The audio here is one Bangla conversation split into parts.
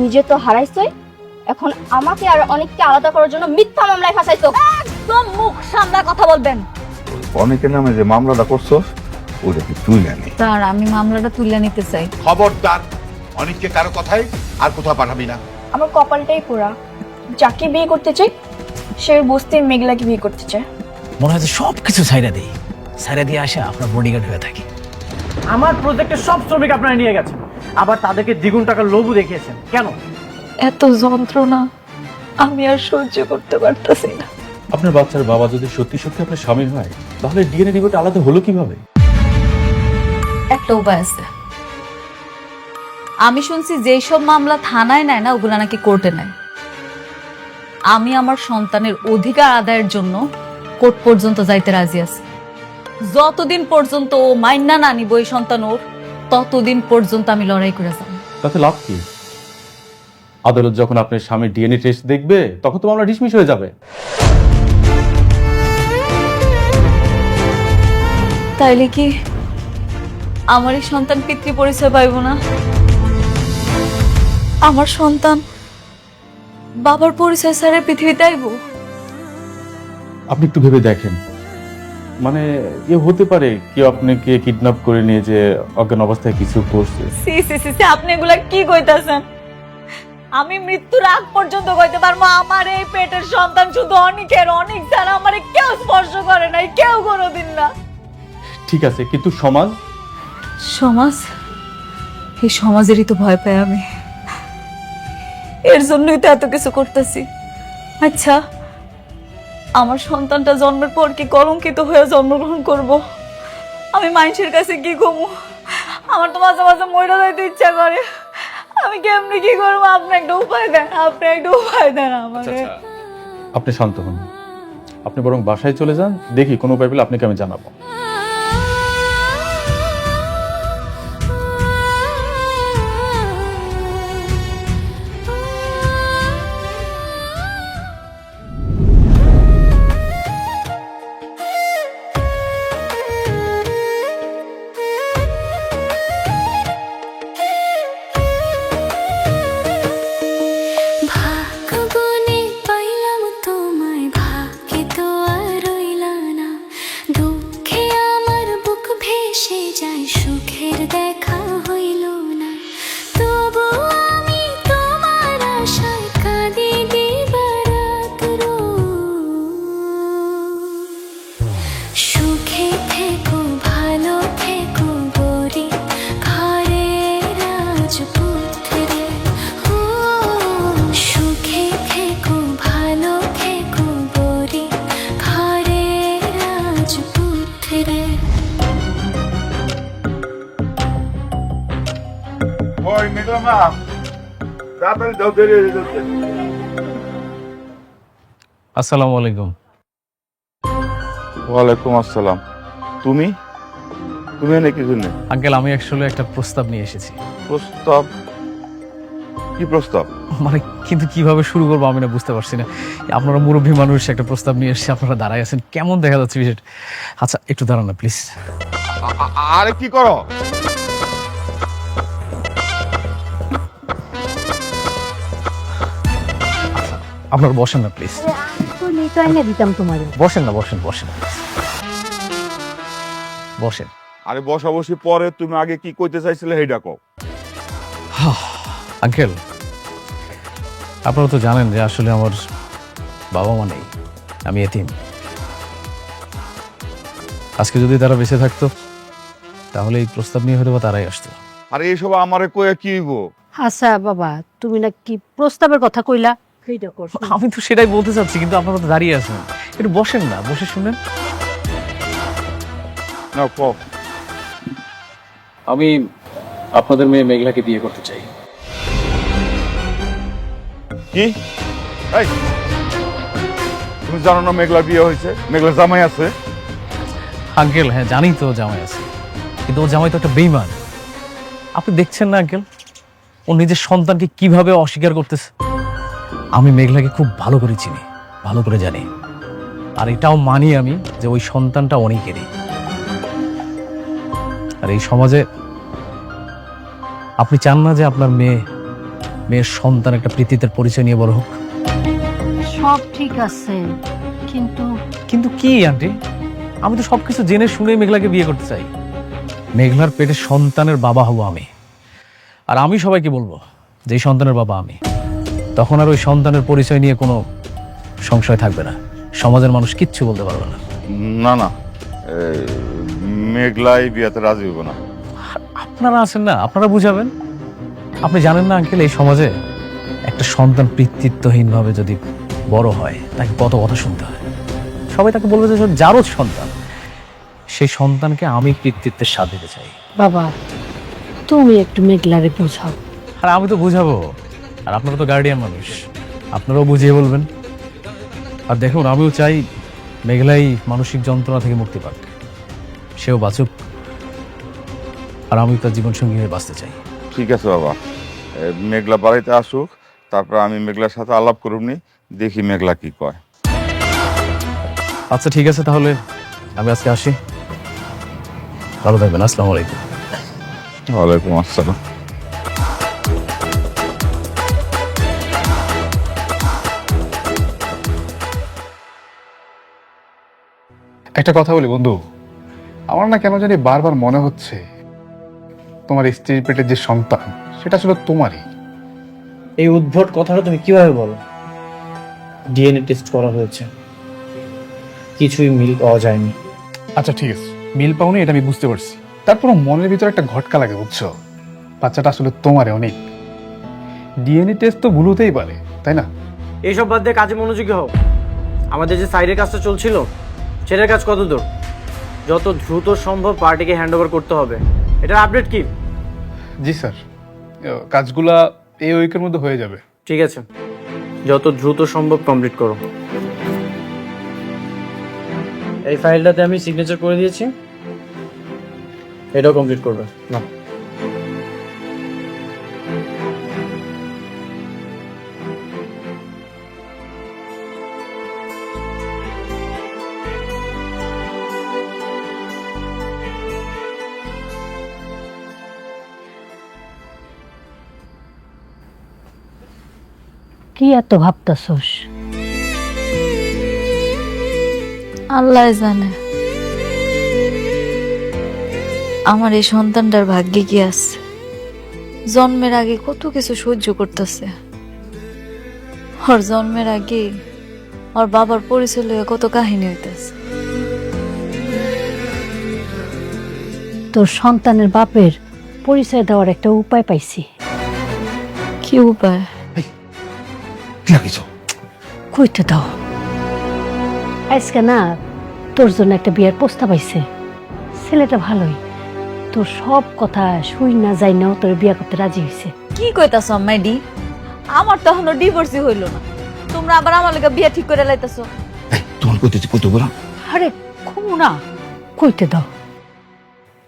নিজে তো হারাইছই, এখন আমাকে আর অনেককে আলাদা করার জন্য মিথ্যা মামলায় ফাঁসাইছো। একদম মুখ সামলা কথা বলবেন। অনেকের নামে যে মামলাটা করছো ওটা কি তুই জানি? স্যার, আমি মামলাটা তুলে নিতে চাই। খবরদার, অনেককে কারো কথাই আর কোথাও পাঠাবি না। আমার কপালটাই পোড়া, যাকে বিয়ে করতে চাই সে বস্তির মেঘলাকে বিয়ে করতে চায়। মনে হয় সবকিছু ছাইরা দিই, ছাইরা দিয়ে আসা আপনার বডিগার্ড হয়ে থাকি। আমার প্রজেক্টের সব শ্রমিক আপনারা নিয়ে গেছেন, আবার তাদেরকে দ্বিগুণ টাকার লোভও দেখিয়েছেন। কেন? এত যন্ত্রণা আমি আর সহ্য করতে পারতাছি না। আপনার বাচ্চার বাবা যদি সত্যি সত্যি আপনার স্বামী হয়, তাহলে ডিএনএ রিপোর্ট আলাদা হলো কিভাবে? একটা উপায় আছে। আমি শুনছি যেই সব মামলা থানায় নেয় না, ওগুলা নাকি কোর্টে নেয়। আমি আমার সন্তানের অধিকার আদায়ের জন্য কোর্ট পর্যন্ত যাইতে রাজি আছি। যতদিন পর্যন্ত ও মাইনা না নিব এই সন্তান ওর, ততদিন পর্যন্ত আমি লড়াই করে যাব। তাতে লাভ কি? আদালত যখন আপনার স্বামীর ডিএনএ টেস্ট দেখবে, তখন তো মামলা ডিসমিস হয়ে যাবে। তাইলে কি আমার এই সন্তান পিতৃ পরিচয় পাইব না? আমার সন্তান বাবার পরিচয় ছাড়া পৃথিবীতে আইব? আপনি একটু ভেবে দেখেন, মানে হতে পারে কেউ আপনাকে কিডন্যাপ করে নিয়ে যে অজ্ঞান অবস্থায় কিছু করছে। সি সি সি সি, আপনি এগুলা কি কইতাছেন? আমি মৃত্যুর আগ পর্যন্ত কইতে পারবো আমার এই পেটের সন্তান শুধু অনেকের, অনেক ছাড়া আমারে কেউ স্পর্শ করে নাই, কেউ কোনোদিন না। ঠিক আছে, কিন্তু সমাজ সমাজ, এই সমাজেরই তো ভয় পাই আমি, এর জন্যই তো এত কিছু করতেছি। আচ্ছা, আমার সন্তানটা জন্মের পর কি কলঙ্কিত হয়ে জন্মগ্রহণ করব? আমি মানুষের কাছে কি কমু? আমার তো মাঝে মাঝে মরে যাইতে ইচ্ছা করে। আমি কেমনি কি করবো? আপনি একটা উপায় দেন, আপনি একটা উপায় দেন আমাকে। আপনি শান্ত হন, আপনি বরং বাসায় চলে যান, দেখি কোনো উপায় পেলে আপনাকে আমি জানাবো। ভাগ্যগুণে পাইলাম তোমায়, ভাগ্যে তো আর রইলা না। দুঃখে আমার বুক ভেসে যায়, সুখের দেখা হইল না। তবু আমি তোমার আশায় কাঁদি দিবারাত রোজ। সুখে থেকো, ভালো থেকো গরি, ঘরে রাজপুত্রে। ও সুখে থেকো, ভালো থেকো গরি, ঘরে রাজপুত্রে। ওই মেঘলা মা, তাড়াতাড়ি যাও, দেরি হয়ে যাচ্ছে। আসসালামু আলাইকুম। ওয়ালাইকুম আসসালাম। তুমি তুমি এনে কি জন্য? আঙ্কেল, আমি অ্যাকচুয়ালি একটা প্রস্তাব নিয়ে এসেছি। প্রস্তাব? কি প্রস্তাব? মানে কিন্তু কিভাবে শুরু করবো আমি না বুঝতে পারছি না। আপনারা মুরব্বী মানুষ, একটা প্রস্তাব নিয়ে এসেছি, আপনারা দাঁড়ায় আছেন, কেমন দেখা যাচ্ছে বিষয়টা। আচ্ছা, একটু দাঁড়ান না প্লিজ। আরে কি করো? আপনারা বসেন না প্লিজ, দিতাম তোমার। বসেন না, বসেন বসেন please। বসেন। আরে বসা বসি পরে, তুমি আগে কি কইতে চাইছিলে সেইটা কও। আঙ্কেল, আপনারা তো জানেন যে আসলে আমার বাবা মা নেই, আমি এতিম। আজকে যদি তারা বেঁচে থাকতো, তাহলে এই প্রস্তাব নিয়ে হয়তো বা তারাই আসতো। আরে এইসব আমারে কইয়া কি হইব? আচ্ছা বাবা, তুমি না কি প্রস্তাবের কথা কইলা, সেইটা করছো। আমি তো সেটাই বলতে চাচ্ছি, কিন্তু আপনারা তো দাঁড়িয়ে আছেন, একটু বসেন না, বসে শুনেন। না কও। আমি আপনাদের মেয়ে মেঘলাকে বিয়ে করতে চাই। কি? এই, তুমি জানো না মেঘলা বিয়ে হয়েছে? মেঘলা জামাই আছে। আঙ্কেল, হ্যাঁ জানি তো জামাই আছে, কিন্তু ও জামাই তো একটা বেঈমান। আপনি দেখছেন না আঙ্কেল, ও নিজের সন্তানকে কিভাবে অস্বীকার করতেছে। আমি মেঘলাকে খুব ভালো করে চিনি, ভালো করে জানি, আর এটাও মানি আমি যে ওই সন্তানটা অনেকেরই। আর এই সমাজে আপনি চান না যে আপনার মেয়ে মেয়ের সন্তান একটা পিতৃত্বের পরিচয় নিয়ে বড় হোক। সব ঠিক আছে, কিন্তু কিন্তু কি আন্টি, আমি তো সবকিছু জেনে শুনে মেঘলাকে বিয়ে করতে চাই। মেঘলার পেটে সন্তানের বাবা হব আমি, আর আমি সবাইকে বলবো যে এই সন্তানের বাবা আমি। তখন আর ওই সন্তানের পরিচয় নিয়ে কোনো সংশয় থাকবে না, সমাজের মানুষ কিচ্ছু বলতে পারবে না। না না, মেঘলাই বিয়াতে রাজি হইব না। আপনারা আছেন না, আপনারা বুঝাবেন। আপনি জানেন না আঙ্কেল, এই সমাজে একটা সন্তান পিতৃত্বহীনভাবে যদি বড় হয় তাকে কত কথা শুনতে হয়। সবাই তাকে বলবে যে যারও সন্তান, সেই সন্তানকে আমি পিতৃত্বের স্বাদ দিতে চাই। বাবা তুমি একটু মেঘলারে বোঝাও। আর আমি তো বুঝাবো, আর আপনারা তো গার্ডিয়ান মানুষ, আপনারাও বুঝিয়ে বলবেন। আর দেখুন, আমিও চাই মেঘলাই মানসিক যন্ত্রণা থেকে মুক্তি পাক, সেও বাঁচুক, আর আমি তার জীবনসঙ্গী হয়ে বাঁচতে চাই। ঠিক আছে বাবা, মেঘলা বাড়িতে আসুক, তারপর আমি মেঘলার সাথে আলাপ করুমনি, দেখি মেঘলা কি কয়। আচ্ছা ঠিক আছে, তাহলে আমি আজকে আসি। ভালো থাকবেন। আসসালামু আলাইকুম। ওয়ালাইকুম আসসালাম। একটা কথা বলি বন্ধু, আমার না কেন জানি বারবার মনে হচ্ছে তোমার স্ত্রীর পেটের যে সন্তান সেটা আসলে তোমারই। এই উদ্ভট কথাটা তুমি কিভাবে বলো? ডিএনএ টেস্ট করা হয়েছে, কিছুই মিল পাওয়া যায়নি। আচ্ছা ঠিক আছে, মিল পাওনি এটা আমি বুঝতে পারছি, তারপর মনের ভিতরে একটা ঘটকা লাগে, বুঝছো? বাচ্চাটা আসলে তোমারই অনেক। ডিএনএ টেস্ট তো ভুল হতেই পারে, তাই না? এইসব বাদ দিয়ে কাজে মনোযোগী হও। আমাদের যে সাইডের কাজটা চলছিল সেটার কাজ কত দূর? যত দ্রুত সম্ভব পার্টিকে হ্যান্ড ওভার করতে হবে। এটার আপডেট কি? জি স্যার, কাজগুলা এই উইকের মধ্যে হয়ে যাবে। ঠিক আছে, যত দ্রুত সম্ভব কমপ্লিট করো। এই ফাইলটাতে আমি সিগনেচার করে দিয়েছি, এটাও কমপ্লিট করবে না। কি এত ভাবতাছস? আল্লাহ জানে আমার এই সন্তানটার ভাগ্যে কি আছে। জন্মের আগে কত কিছু সহ্য করতেছে, ওর জন্মের আগে ওর বাবার পরিচয় লইয়া কত কাহিনী হইতেছে। তোর সন্তানের বাপের পরিচয় দেওয়ার একটা উপায় পাইছি। কি উপায়? কইতে দাও। আজকে না তোর জন্য একটা বিয়ের প্রস্তাব আইছে। ছেলেটা ভালোই, তোর সব কথা শুই না যাই নাও তোর বিয়ে করতে রাজি হয়েছে। কি কইতাছ আম্মাইডি? আমার তো এখনো ডিভোর্সই হইল না, তোমরা আবার আমার লগে বিয়ে ঠিক করে লাইতাছো। তোমার কইতে বলা। আরে খুব না, কইতে দাও।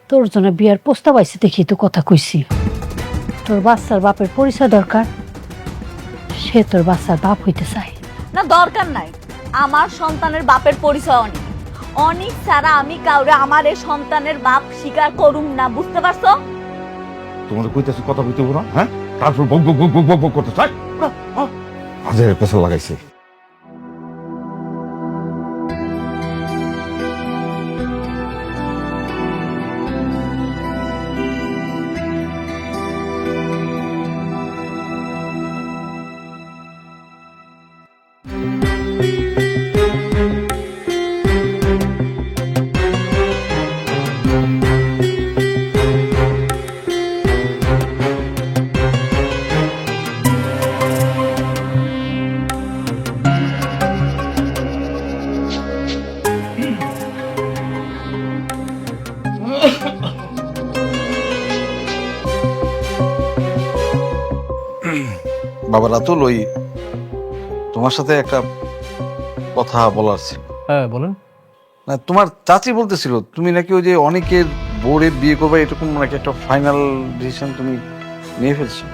তোর জন্য বিয়ের প্রস্তাব আইছে দেখি তো কথা কইছি। তোর বাচ্চার বাপের পরিচয় দরকার, সে তোর বাচ্চার বাপ হইতে চায়। না দরকার নাই, আমার সন্তানের বাপের পরিচয় অনেক। অনেক ছাড়া আমি কাউরে আমার এই সন্তানের বাপ স্বীকার করুম না, বুঝতে পারছো? তোমার কইতেছে কথা কইতে না, হ্যাঁ? তারপর বক বক বক বক বক করতে চাই, আজের পেছন লাগাইছে। বাবা রাতুল, ওই তোমার সাথে একটা কথা বলার ছিল। হ্যাঁ বলেন। না, তোমার চাচি বলতেছিল তুমি নাকি ওই যে অনেকের বোরে বিয়ে করবে, এরকম নাকি একটা ফাইনাল ডিসিশন তুমি নিয়ে ফেলছো।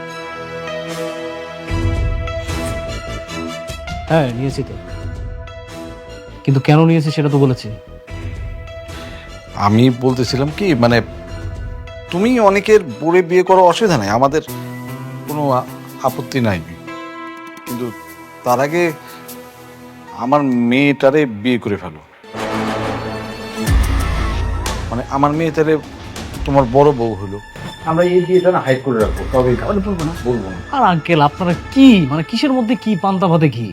হ্যাঁ নিয়েছি তো, কিন্তু কেন নিয়েছি সেটা তো বলেছি। আমি বলতেছিলাম কি, মানে তুমি অনেকের বোরে বিয়ে করো, অসুবিধা নাই, আমাদের কোনো আপত্তি নাই, কিন্তু তার আগে আমার মেয়েটারে বিয়ে করে ফেলো। মানে আমার মেয়েটারে তোমার বড় বউ হলো, আমরা এই বিয়েটা না হাইড করে রাখবো, তবে বলবো না, বলবো না। আর আঙ্কেল আপনারা কি মানে কিসের মধ্যে কি পান্তা ভাতে কি?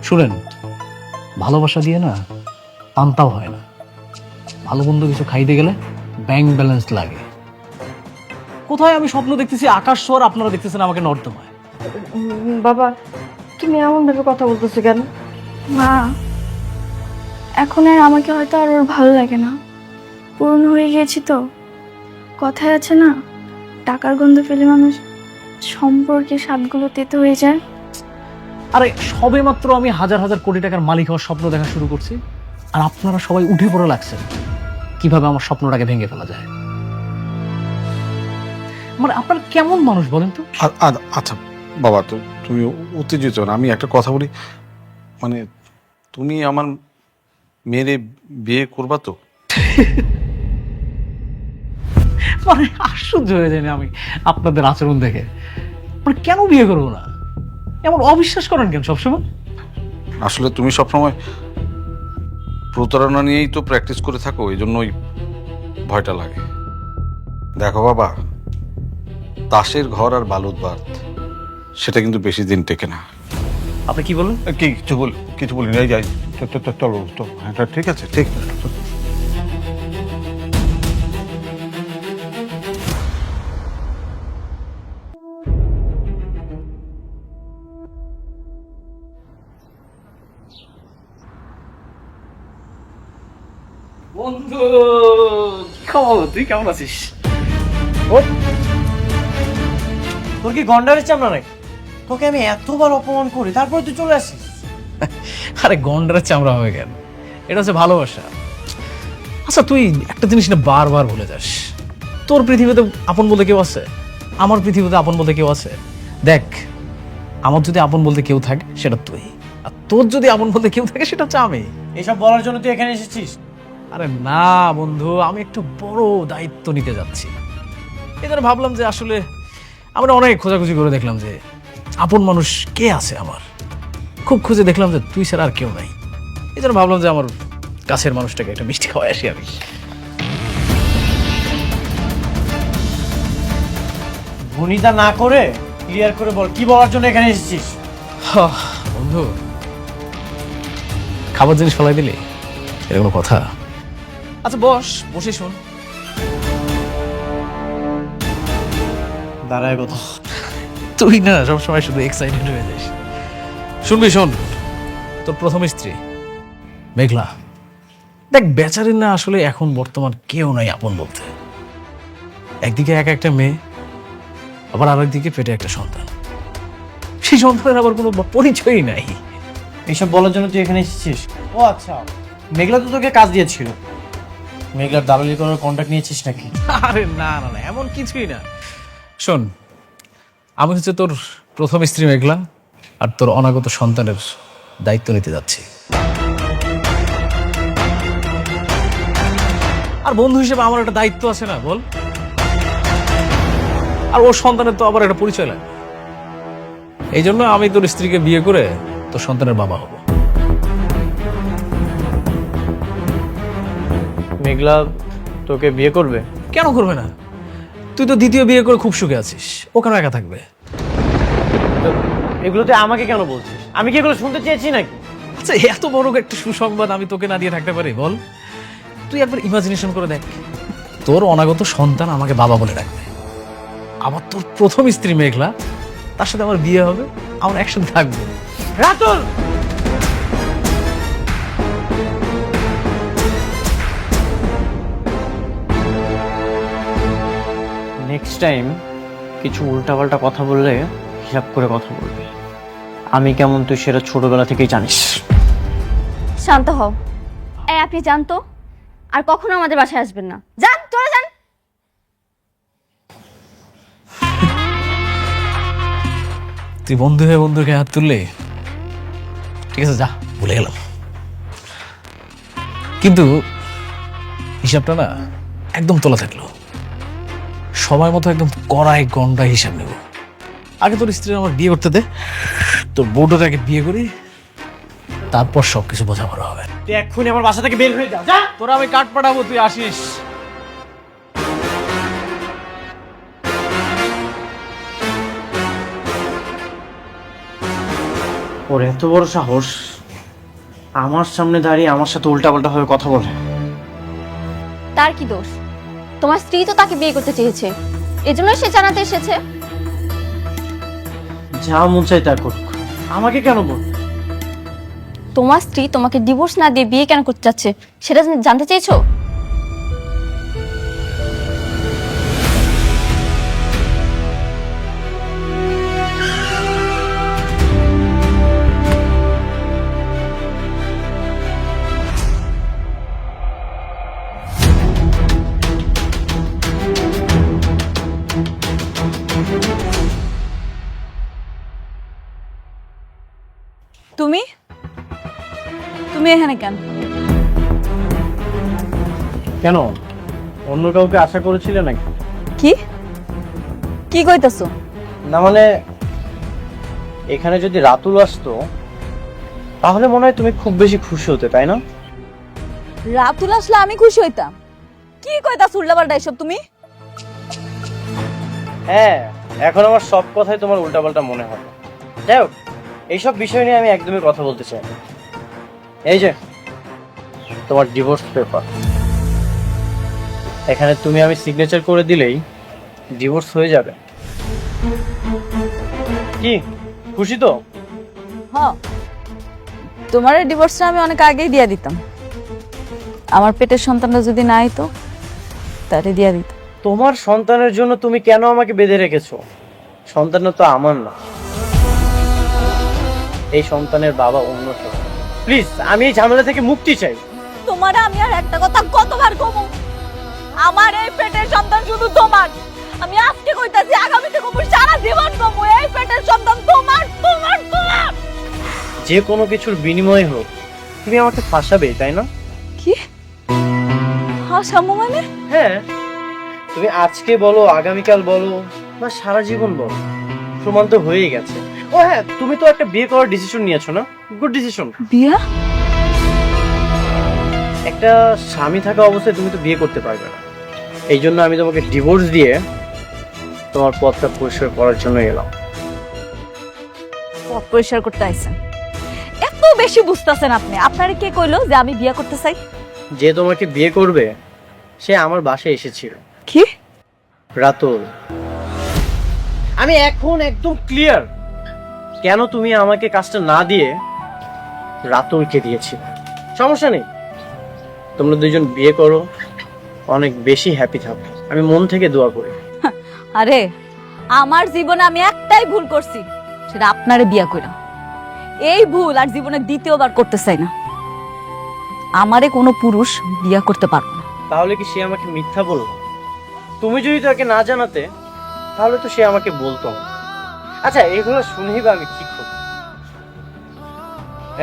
শুনেন, ভালোবাসা দিয়ে না পান্তাও হয় না। ভালো মন্দ কিছু খাইতে গেলে ব্যাংক ব্যালেন্স লাগে। কোথায় আমি স্বপ্ন দেখতেছি আকাশ ছোঁয়ার, আপনারা দেখতেছেন আমাকে নর্দমায়। বাবা, তুমি এমন ভাবে কথা বলতেছো কেন? মা, এখন আর আমাকে হয়তো আর ওর ভালো লাগে না, পুরনো হয়ে গিয়েছি তো। কথায় আছে না, টাকার গন্ধ পেলে মানুষ সম্পর্কে স্বাদগুলো তেতো হয়ে যায়। আরে সবে মাত্র আমি হাজার হাজার কোটি টাকার মালিক হওয়ার স্বপ্ন দেখা শুরু করছি, আর আপনারা সবাই উঠে পড়ে লাগছেন কিভাবে আমার স্বপ্নটাকে ভেঙে ফেলা যায়। মানে আপনারা কেমন মানুষ বলেন তো? আচ্ছা বাবা, তো তুমি উত্তেজিত না, আমি একটা কথা বলি, মানে তুমি আমার মেয়েরে বিয়ে করবা তো? মানে আশ্চর্য হয়ে যায়নি আমি আপনাদের আচরণ দেখে। মানে কেন বিয়ে করবো না? এমন অবিশ্বাস করেন কেন সবসময়? আসলে তুমি সবসময় প্রতারণা নিয়েই তো প্র্যাকটিস করে থাকো, এই জন্যই ভয়টা লাগে। দেখো বাবা, তাসের ঘর আর বালুর বাঁধ সেটা কিন্তু বেশি দিন টেকে না। আপনি কি বলেন? কিছু বলি না, যাই চলো তো। হ্যাঁ ঠিক আছে, ঠিক আছে। বন্ধু কি খবর? তুই কেমন আছিস? তোর কি গন্ডারের চামড়া নাকি? তোকে আমি এতবার অপমান করি, তারপরে তুই চলে আসিস। আরে গন্ডারের চামড়া হয়ে গেল, এটা হচ্ছে ভালোবাসা। আচ্ছা তুই একটা জিনিস না বারবার ভুলে যাস, তোর পৃথিবীতে আপন বলতে কেউ আছে, আমার পৃথিবীতে আপন বলতে কেউ আছে। দেখ, আমার যদি আপন বলতে কেউ থাকে সেটা তুই, আর তোর যদি আপন বলতে কেউ থাকে সেটা হচ্ছে আমি। এইসব বলার জন্য তুই এখানে এসেছিস? আরে না বন্ধু, আমি একটু বড় দায়িত্ব নিতে যাচ্ছি। এই জন্য ভাবলাম যে আসলে আমরা অনেক খোঁজাখুঁজি করে দেখলাম যে আপন মানুষ কে আছে আমার, খুব খুঁজে দেখলাম যে তুই ছাড়া আর কেউ নাই। এই জন্য ভাবলাম যে আমার কাছের মানুষটাকে একটা মিষ্টি খাওয়াই আসি আমি। ভনিতা না করে ক্লিয়ার করে বল, কি বলার জন্য এখানে এসেছিস? বন্ধু, খাবার জিনিস ফেলাই দিলি, এটা কোনো কথা? আচ্ছা বসে শোন। দাঁড়ায় কথা। তুই না সবসময় শুধু এক্সাইটেড হয়ে যাস। শুনবি? শোন, তোর প্রথম স্ত্রী মেঘলা, দেখ বেচারির না আসলে এখন বর্তমান কেউ নাই আপন বলতে। একদিকে একা একটা মেয়ে, আবার আরেকদিকে পেটে একটা সন্তান, সেই সন্তানের আবার কোনো পরিচয়ই নাই। এইসব বলার জন্য তুই এখানে এসেছিস? ও আচ্ছা, মেঘলা তো তোকে কাজ দিয়েছিল। মেঘলার দালালি করার কন্ট্যাক্ট নিয়েছিস নাকি? আরে না না না, এমন কিছুই না। শোন, আমি হচ্ছে তোর প্রথম স্ত্রী মেঘলা, আর তোর অনাগত সন্তানের দায়িত্ব নিতে যাচ্ছি। আর বন্ধু হিসেবে আমার একটা দায়িত্ব আছে না, বল? আর ওর সন্তানের তো আবার একটা পরিচয় লাগে। এই জন্য আমি তোর স্ত্রীকে বিয়ে করে তোর সন্তানের বাবা হব। মেঘলা তোকে বিয়ে করবে? কেন করবে না? তুই তো দ্বিতীয় বিয়ে করে খুব সুখে আছিস, ও কেন একা থাকবে? এগুলোতে আমাকে কেন বলছিস? আমি কি এগুলো শুনতে চেয়েছি নাকি? আচ্ছা, এত বড় একটা সুসংবাদ আমি তোকে না দিয়ে থাকতে পারি, বল? তুই একবার ইমাজিনেশন করে দেখ, তোর অনাগত সন্তান আমাকে বাবা বলে ডাকবে, আবার তোর প্রথম স্ত্রী মেঘলা, তার সাথে আমার বিয়ে হবে, আমরা একসাথে থাকবো। রাতুল, নেক্সট টাইম কিছু উল্টাপাল্টা কথা বললে হিসাব করে কথা বলবি। আমি কেমন তুই সেটা ছোটবেলা থেকেই জানিস। শান্ত হও। এই আপনি জানতো আর কখনো আমাদের বাসায় আসবেন না। যান, চলে যান। তুই বন্ধু হয়ে বন্ধুকে হাত তুললে, ঠিক আছে, যা, ভুলে গেলাম। কিন্তু হিসাবটা না একদম তোলা থাকলো, সময় মতো একদম কড়াই গন্ডা হিসাব নেব। আগে তোর স্ত্রী আমার বিয়ে করতে দে, তোর বউটাকে আগে বিয়ে করি, তারপর সবকিছু বোঝাপড়া হবে। তুই এক্ষুনি আমার বাসা থেকে বের হয়ে যা যা। তোরা আমি কাঠ পাঠাবো, তুই আসিস। ওর এত বড় সাহস আমার সামনে দাঁড়িয়ে আমার সাথে উল্টাপাল্টা ভাবে কথা বলে। তার কি দোষ? তোমার স্ত্রী তো তাকে বিয়ে করতে চেয়েছে, এজন্যই সে জানাতে এসেছে। যা মন চাই তা করুক, আমাকে কেন বল? তোমার স্ত্রী তোমাকে ডিভোর্স না দিয়ে বিয়ে কেন করতে চাচ্ছে সেটা জানতে চেয়েছো? তুমি তুমি এখানে কেন? কেন, অন্য কাউকে আশা করেছিলে নাকি? কি কি কইতাছো? না মানে, এখানে যদি রাতুল আসতো তাহলে মনে হয় তুমি খুব বেশি খুশি হতে, তাই না? রাতুল আসলে আমি খুশি হইতাম? কি কইতাছ উল্টাপাল্টা এসব তুমি? হ্যাঁ, এখন আমার সব কথাই তোমার উল্টাপাল্টা মনে হয়। যাই হোক, এইসব বিষয় নিয়ে আমি একদমই কথা বলতে চাই না। এই যে তোমার ডিভোর্স পেপার, এখানে তুমি আমি সিগনেচার করে দিলেই ডিভোর্স হয়ে যাবে। কি খুশি তো? হ্যাঁ, তোমার ডিভোর্সটা আমি অনেক আগেই দিয়া দিতাম। আমার পেটের সন্তানটা যদি না আইতো তারে দিয়া দিতাম। তোমার সন্তানের জন্য তুমি কেন আমাকে বেঁধে রেখেছো? সন্তানটা তো আমার না, এই সন্তানের বাবা অন্য কেউ। প্লিজ, আমি এই ঝামেলা থেকে মুক্তি চাই। তোমার আমি আর একটা কথা কতবার কমু, আমার এই পেটের সন্তান শুধু তোমার। আমি আজকে কইতাছি, আগামীতে কমু, সারা জীবন কমু, এই পেটের সন্তান তোমার তোমার তোমার। যে কোনো কিছুর বিনিময় হোক, তুমি আমাকে ফাঁসাবে, তাই না? কি হাসামো মানে? হ্যাঁ, তুমি আজকে বলো, আগামীকাল বলো, বা সারা জীবন বলো, প্রমাণ তো হয়েই গেছে। ও হ্যাঁ, তুমি তো একটা বিয়ে করার ডিসিশন নিয়েছো না? Good decision. বিয়া? একটা স্বামী থাকা অবস্থায় তুমি তো বিয়ে করতে পারবে না, এই জন্য আমি তোমাকে ডিভোর্স দিয়ে তোমার পথটা পরিষ্কার করার জন্য এলাম। পথ পরিষ্কার করতে আইছেন? এত বেশি বুঝতেছেন আপনি? আপনারে কে কইলো যে আমি বিয়ে করতে চাই? যে তোমাকে বিয়ে করবে সে আমার বাসায় এসেছিল। কি? রাতুল। আমি এখন একদম ক্লিয়ার কেন তুমি আমাকে কাজটা না দিয়ে রাতুলকে দিয়েছিলে। সমস্যা নেই, তোমরা দুইজন বিয়ে করো, অনেক বেশি হ্যাপি থাকো, আমি মন থেকে দোয়া করি। আরে আমার জীবনে আমি একটাই ভুল করছি, সেটা আপনারে বিয়া কইরা। এই ভুল আর জীবনে দ্বিতীয়বার করতে চাই না। আমারে কোনো পুরুষ বিয়া করতে পারবে না। তাহলে কি সে আমাকে মিথ্যা বলল? তুমি যদি তাকে না জানাতে তাহলে তো সে আমাকে বলতো না। আচ্ছা, এগুলো শুনেই বা আমি কি করব?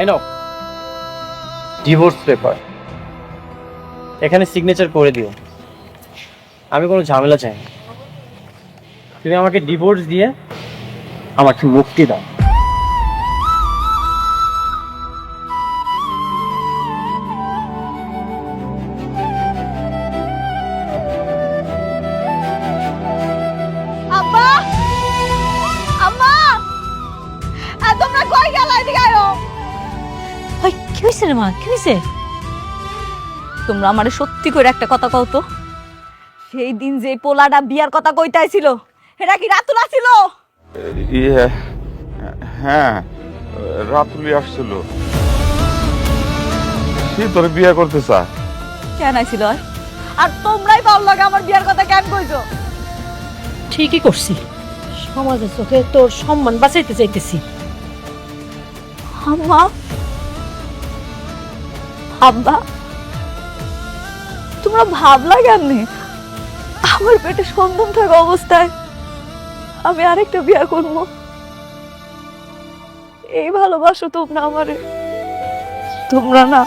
এই নাও ডিভোর্স পেপার, এখানে সিগনেচার করে দিও। আমি কোনো ঝামেলা চাই না, তুমি আমাকে ডিভোর্স দিয়ে আমাকে মুক্তি দাও। আব্বা, আম্মা, তোমরা কই গেলা? এদিকে আয়ো। ওই কি হয়েছে রে মা, কি হয়েছে? তোমরা আমারে সত্যি করে একটা কথা কও তো, সেই দিন যে পোলাটা বিয়ার কথা কইতাইছিল এটা কি রাতুল ছিল? ইয়ে, হ্যাঁ, রাতুলি আসছিল, সে তোর বিয়ে করতে চা। কেন আইছিল? আর তোমরাই পাও লাগে আমার বিয়ার কথা কেন কইছো? ঠিকই করছি, সমাজের চোখে তোর সম্মান বাঁচাইতে চাইতেছি। আম্মা, আব্বা, তোমরা ভাবলা কেমনি আমার পেটে সন্তান থাকা অবস্থায় আমি আরেকটা বিয়ে করব? এই ভালোবাসো তোমরা আমারে? তোমরা না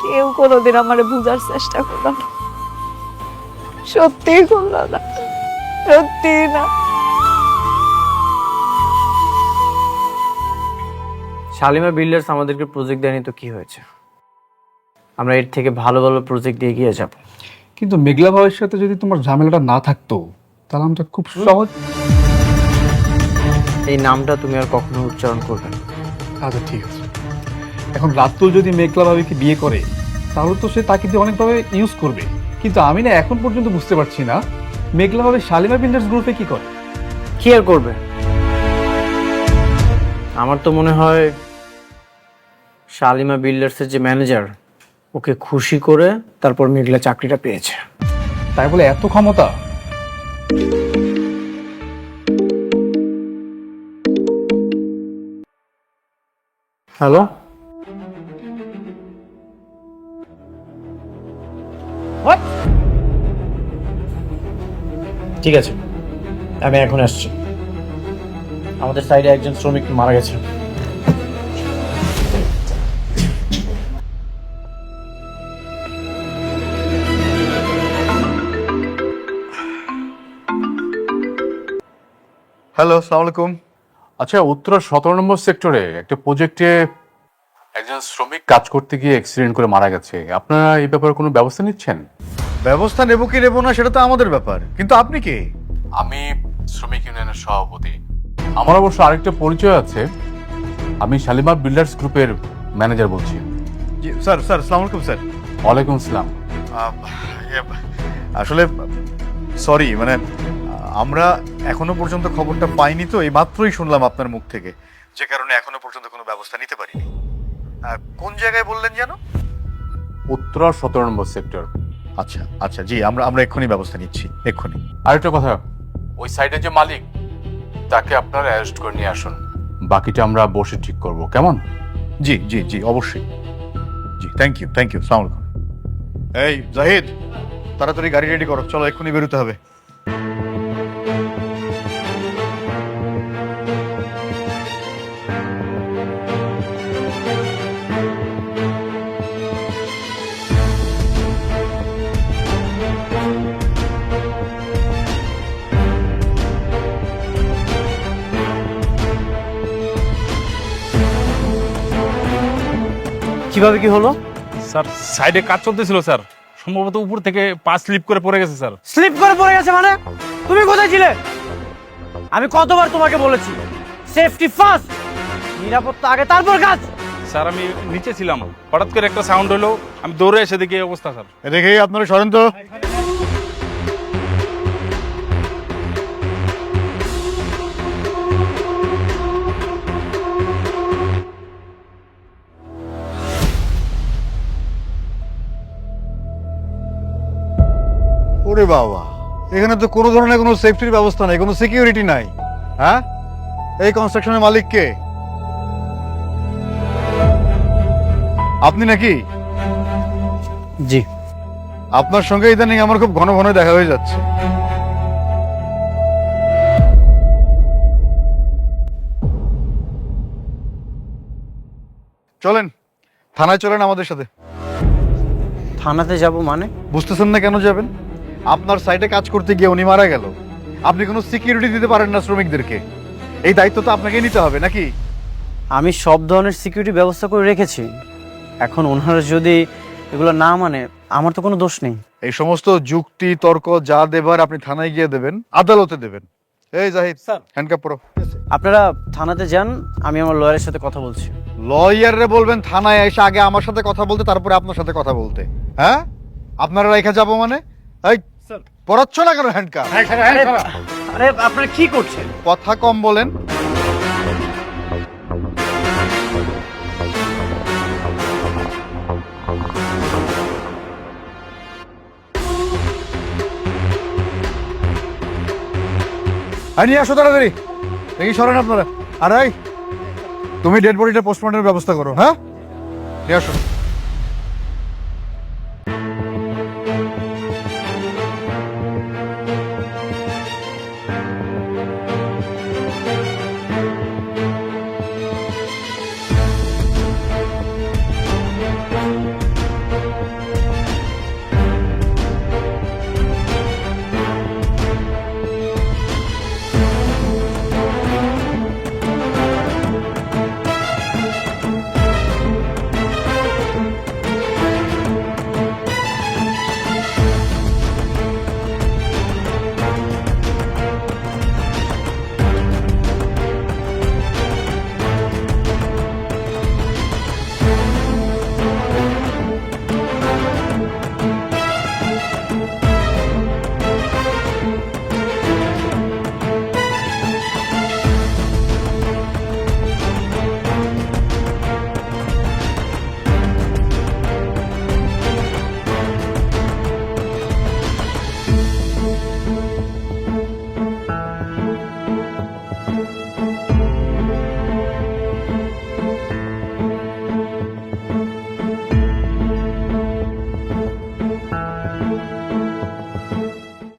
কেউ কোনোদিন আমারে বুঝার চেষ্টা করলো না, সত্যি করলো না, সত্যি না। শালিমা বিল্ডার্স আমাদেরকে প্রজেক্ট দেয়নি তো কি হয়েছে, আমরা এর থেকে ভালো ভালো প্রজেক্ট দিয়ে এগিয়ে যাব। কিন্তু মেঘলা ভাইয়ের সাথে যদি তোমার ঝামেলাটা না থাকতো তাহলে আমরা খুব সহজ। এই নামটা তুমি আর কখনো উচ্চারণ করবে না। আচ্ছা ঠিক আছে, এখন রাতুল যদি মেঘলা ভাবিকে বিয়ে করে তাহলে তো সে তাকে দিয়ে অনেকভাবে ইউজ করবে, কিন্তু আমি না এখন পর্যন্ত বুঝতে পারছি না মেঘলা ভাবে শালিমা বিল্ডার্স গ্রুপে কি করে। কি আর করবে, আমার তো মনে হয় শালিমা বিল্ডার্সের যে ম্যানেজার ওকে খুশি করে তারপর মেঘলা চাকরিটা পেয়েছে। তাই বলে এত ক্ষমতা? হ্যালো, ঠিক আছে আমি এখন আসছি। আমাদের সাইডে একজন শ্রমিক মারা গেছে। হ্যালো, আসসালামু আলাইকুম। আচ্ছা, উত্তরা 17 নম্বর সেক্টরে একটা প্রজেক্টে একজন শ্রমিক কাজ করতে গিয়ে অ্যাক্সিডেন্ট করে মারা গেছে। আপনারা এই ব্যাপারে কোনো ব্যবস্থা নিচ্ছেন? ব্যবস্থা নেব কি নেব না সেটা তো আমাদের ব্যাপার, কিন্তু আপনি কে? আমি শ্রমিক ইউনিয়নের সভাপতি। আমার অবশ্য আরেকটা পরিচয় আছে, আমি শালিমা বিল্ডার্স গ্রুপের ম্যানেজার বলছি। জি স্যার, আসসালামু আলাইকুম স্যার। ওয়ালাইকুম আসসালাম। আসলে সরি, মানে আমরা এখনো পর্যন্ত খবরটা পাইনি, তো এই মাত্রই শুনলাম আপনার মুখ থেকে, যে কারণে এখনো পর্যন্ত কোনো ব্যবস্থা নিতে পারিনি। কোন জায়গায় বললেন যেন? উত্তরা 17 নম্বর সেক্টর। আচ্ছা আচ্ছা, জি আমরা এক্ষুনি ব্যবস্থা নিচ্ছি, এক্ষুনি। আরেকটা কথা, ওই সাইডের যে মালিক তাকে আপনারা অ্যারেস্ট করে নিয়ে আসুন, বাকিটা আমরা বসে ঠিক করব, কেমন? জি জি জি, অবশ্যই। জি, থ্যাংক ইউ। আসসালামু আলাইকুম। এই জাহিদ, তাড়াতাড়ি গাড়ি রেডি করো, চলো এক্ষুনি বেরোতে হবে। কিভাবে কি হলো? স্যার সাইডে কাজ চলতেছিল স্যার, সম্ভবত উপর থেকে পা স্লিপ করে পড়ে গেছে স্যার। স্লিপ করে পড়ে গেছে মানে? তুমি কোথায় ছিলে? আমি কতবার তোমাকে বলেছি সেফটি ফার্স্ট, নিরাপত্তা আগে তারপর কাজ। স্যার আমি নিচে ছিলাম, হঠাৎ করে একটা সাউন্ড হলো, আমি দৌড়ে এসে দেখি এই অবস্থা স্যার। দেখেই আপনারা সরেন তো। ওরে বাবা, এখানে তো কোনো ধরনের কোনো সেফটির ব্যবস্থা নাই, কোনো সিকিউরিটি নাই। হ্যাঁ, এই কনস্ট্রাকশনের মালিক কে? আপনি নাকি? জি। আপনার সঙ্গে ইদানিং আমার খুব ঘন ঘন দেখা হয়ে যাচ্ছে। চলেন থানায়, চলেন আমাদের সাথে। থানাতে যাব মানে? বুঝতেছেন না কেন যাবেন? আপনার সাইটে কাজ করতে গিয়ে উনি মারা গেল, আপনি কোনো সিকিউরিটি দিতে পারেন না শ্রমিকদেরকে, এই দায়িত্ব তো আপনাকে নিতে হবে নাকি? আমি সব ধরনের সিকিউরিটি ব্যবস্থা করে রেখেছি, এখন ওনারা যদি এগুলো না মানে আমার তো কোনো দোষ নেই। এই সমস্ত যুক্তি তর্ক যা দেবার আপনি থানায় গিয়ে দেবেন, আদালতে দেবেন। এই জাহিদ স্যার, হ্যান্ডকাপ পরো। আপনারা থানাতে যান, আমি আমার লয়ারের সাথে কথা বলছি। লয়াররে বলবেন থানায় এসে আগে আমার সাথে কথা বলতে, তারপরে আপনার সাথে কথা বলতে। হ্যাঁ, আপনারা রেখে যাবো মানে? এই পড়াচ্ছ না কেন হ্যান্ডকাপ? আরে আপনারা কি করছেন? কথা কম বলেন। নিয়ে আসো তাড়াতাড়ি, দেখি সরেন আপনারা। আর তুমি ডেড বডিটা পোস্টমর্টমের ব্যবস্থা করো। হ্যাঁ, নিয়ে আসো।